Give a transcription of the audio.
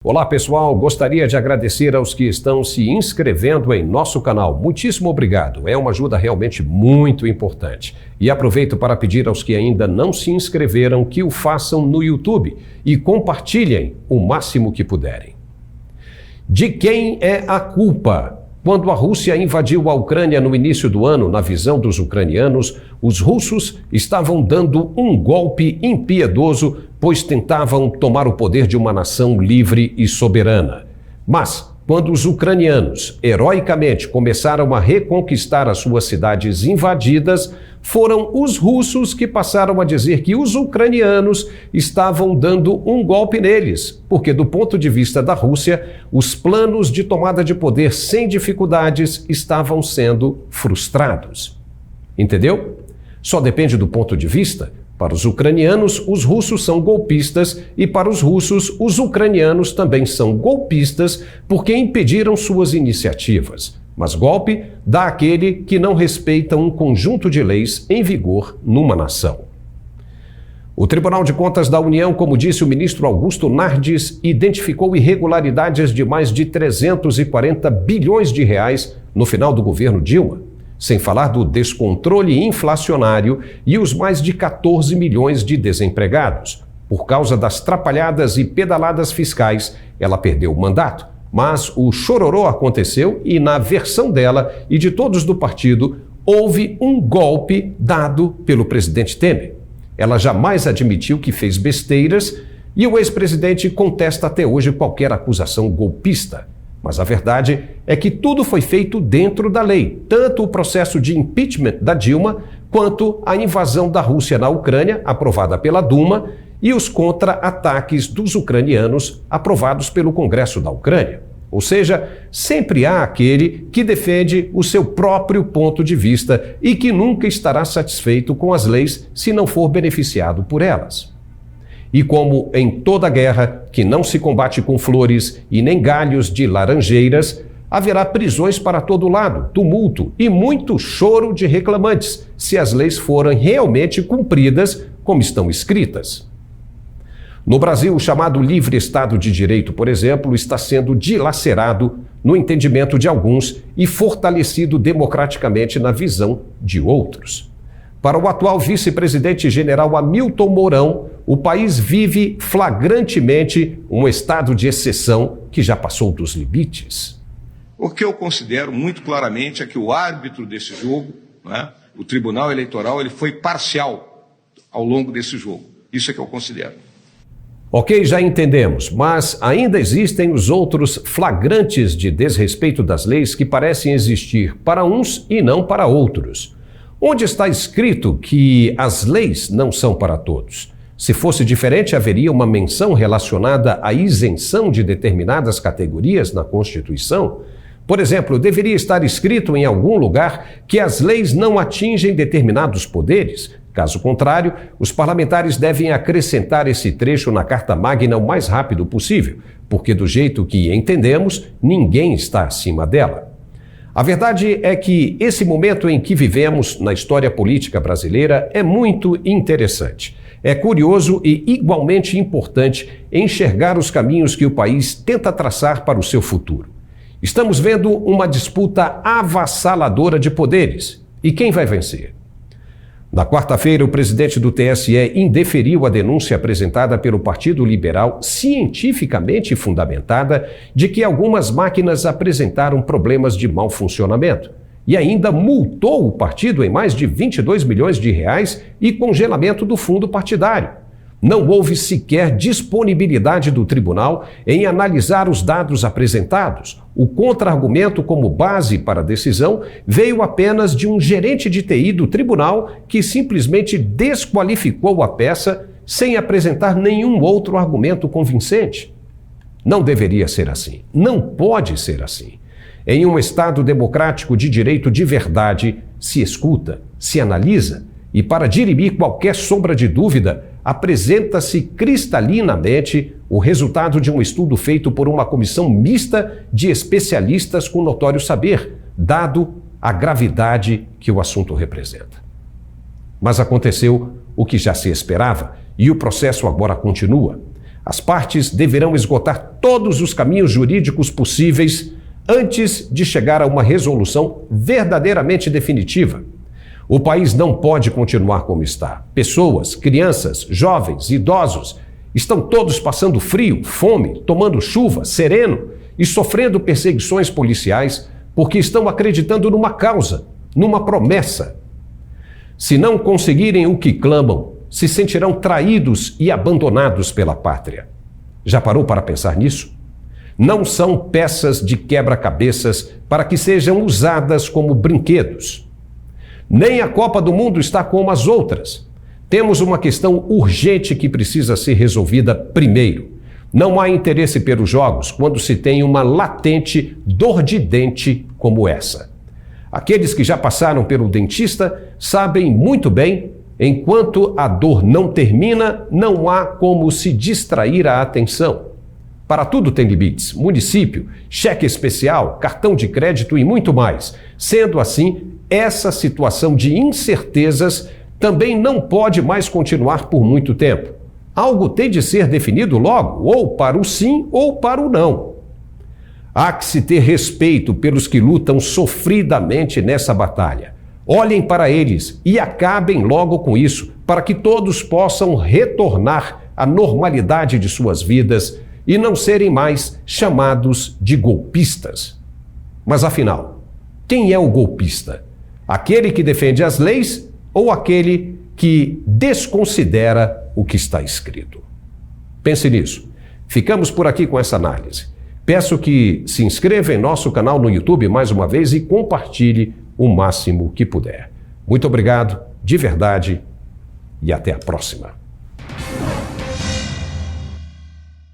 Olá pessoal, gostaria de agradecer aos que estão se inscrevendo em nosso canal. Muitíssimo obrigado, é uma ajuda realmente muito importante. E aproveito para pedir aos que ainda não se inscreveram que o façam no YouTube e compartilhem o máximo que puderem. De quem é a culpa? Quando a Rússia invadiu a Ucrânia no início do ano, na visão dos ucranianos, os russos estavam dando um golpe impiedoso, pois tentavam tomar o poder de uma nação livre e soberana. Mas, quando os ucranianos, heroicamente, começaram a reconquistar as suas cidades invadidas, foram os russos que passaram a dizer que os ucranianos estavam dando um golpe neles, porque, do ponto de vista da Rússia, os planos de tomada de poder sem dificuldades estavam sendo frustrados. Entendeu? Só depende do ponto de vista. Para os ucranianos, os russos são golpistas e para os russos, os ucranianos também são golpistas porque impediram suas iniciativas. Mas golpe dá àquele que não respeita um conjunto de leis em vigor numa nação. O Tribunal de Contas da União, como disse o ministro Augusto Nardes, identificou irregularidades de mais de 340 bilhões de reais no final do governo Dilma. Sem falar do descontrole inflacionário e os mais de 14 milhões de desempregados. Por causa das trapalhadas e pedaladas fiscais, ela perdeu o mandato. Mas o chororô aconteceu e, na versão dela e de todos do partido, houve um golpe dado pelo presidente Temer. Ela jamais admitiu que fez besteiras e o ex-presidente contesta até hoje qualquer acusação golpista. Mas a verdade é que tudo foi feito dentro da lei, tanto o processo de impeachment da Dilma, quanto a invasão da Rússia na Ucrânia, aprovada pela Duma, e os contra-ataques dos ucranianos, aprovados pelo Congresso da Ucrânia. Ou seja, sempre há aquele que defende o seu próprio ponto de vista e que nunca estará satisfeito com as leis se não for beneficiado por elas. E como em toda guerra, que não se combate com flores e nem galhos de laranjeiras, haverá prisões para todo lado, tumulto e muito choro de reclamantes, se as leis forem realmente cumpridas como estão escritas. No Brasil, o chamado livre Estado de Direito, por exemplo, está sendo dilacerado no entendimento de alguns e fortalecido democraticamente na visão de outros. Para o atual vice-presidente general Hamilton Mourão, o país vive flagrantemente um estado de exceção que já passou dos limites. O que eu considero muito claramente é que o árbitro desse jogo, o Tribunal Eleitoral, ele foi parcial ao longo desse jogo. Isso é que eu considero. Ok, já entendemos, mas ainda existem os outros flagrantes de desrespeito das leis que parecem existir para uns e não para outros. Onde está escrito que as leis não são para todos? Se fosse diferente, haveria uma menção relacionada à isenção de determinadas categorias na Constituição? Por exemplo, deveria estar escrito em algum lugar que as leis não atingem determinados poderes? Caso contrário, os parlamentares devem acrescentar esse trecho na Carta Magna o mais rápido possível, porque do jeito que entendemos, ninguém está acima dela. A verdade é que esse momento em que vivemos na história política brasileira é muito interessante. É curioso e igualmente importante enxergar os caminhos que o país tenta traçar para o seu futuro. Estamos vendo uma disputa avassaladora de poderes. E quem vai vencer? Na quarta-feira, o presidente do TSE indeferiu a denúncia apresentada pelo Partido Liberal, cientificamente fundamentada, de que algumas máquinas apresentaram problemas de mau funcionamento. E ainda multou o partido em mais de 22 milhões de reais e congelamento do fundo partidário. Não houve sequer disponibilidade do tribunal em analisar os dados apresentados. O contra-argumento como base para a decisão veio apenas de um gerente de TI do tribunal que simplesmente desqualificou a peça sem apresentar nenhum outro argumento convincente. Não deveria ser assim. Não pode ser assim. Em um Estado democrático de direito de verdade, se escuta, se analisa e, para dirimir qualquer sombra de dúvida, apresenta-se cristalinamente o resultado de um estudo feito por uma comissão mista de especialistas com notório saber, dado a gravidade que o assunto representa. Mas aconteceu o que já se esperava e o processo agora continua. As partes deverão esgotar todos os caminhos jurídicos possíveis antes de chegar a uma resolução verdadeiramente definitiva. O país não pode continuar como está. Pessoas, crianças, jovens, idosos estão todos passando frio, fome, tomando chuva, sereno e sofrendo perseguições policiais porque estão acreditando numa causa, numa promessa. Se não conseguirem o que clamam, se sentirão traídos e abandonados pela pátria. Já parou para pensar nisso? Não são peças de quebra-cabeças para que sejam usadas como brinquedos. Nem a Copa do Mundo está como as outras. Temos uma questão urgente que precisa ser resolvida primeiro. Não há interesse pelos jogos quando se tem uma latente dor de dente como essa. Aqueles que já passaram pelo dentista sabem muito bem, enquanto a dor não termina, não há como se distrair a atenção. Para tudo tem limites, município, cheque especial, cartão de crédito e muito mais. Sendo assim, essa situação de incertezas também não pode mais continuar por muito tempo. Algo tem de ser definido logo, ou para o sim ou para o não. Há que se ter respeito pelos que lutam sofridamente nessa batalha. Olhem para eles e acabem logo com isso, para que todos possam retornar à normalidade de suas vidas e não serem mais chamados de golpistas. Mas afinal, quem é o golpista? Aquele que defende as leis ou aquele que desconsidera o que está escrito? Pense nisso. Ficamos por aqui com essa análise. Peço que se inscreva em nosso canal no YouTube mais uma vez e compartilhe o máximo que puder. Muito obrigado, de verdade, e até a próxima.